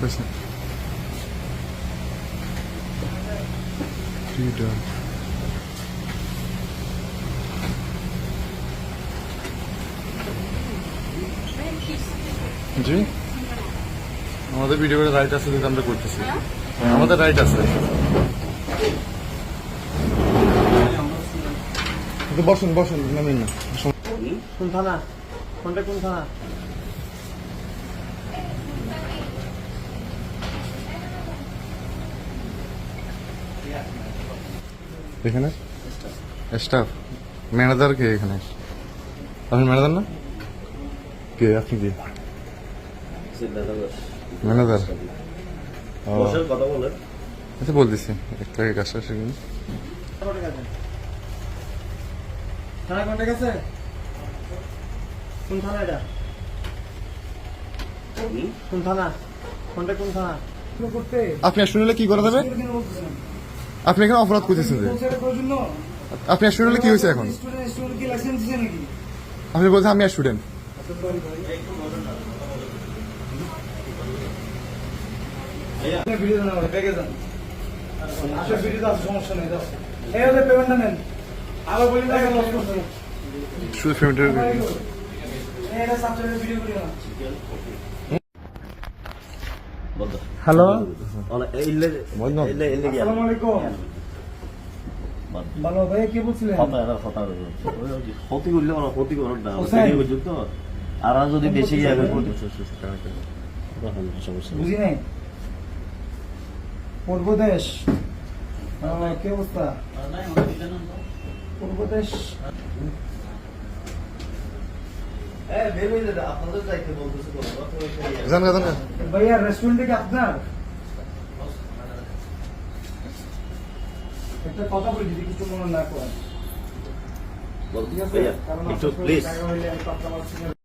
Listen. Freedom. জি আমাদের video করে right আছে, আমরা করতেছি, আমাদের রাইট আছে। বসুন বসুন, নামেন না। কোন থানা? কোনটা কোন থানা? এখানে স্টাফ ম্যানেজার কে? এখানে আপনি ম্যানেজার না? কে আপনি? কি ম্যানেজার? ও কথা বলেন। আচ্ছা বলতেছি, একটা কাজটা সেখানে থানা কন্টাক্ট আছে? কোন থানা এটা? কোন থানা? কন্টাক্ট কোন থানা? আপনি শুনলে কি করা যাবে? আপনি এখানে অপরাধ করতেছেন যে আপনি শুনলে কি হয়েছে এখন? আপনি বলছেন আমি স্টুডেন্ট। শুধু পেমেন্টের হ্যালো, ভালো ভাই, কি বলছিলেন? ক্ষতি করলে ক্ষতি করার না, তো আর যদি বেশি বুঝি নাই। পূর্বদেশ কি অবস্থা? পূর্বদেশ আপনাদের যাইতে বলতেছে ভাইয়া, রেস্টুরেন্টে কি আপনার? একটা কথা বলি, যদি কিছু মনে না করেন। ঠিক আছে, একটু প্লিজ।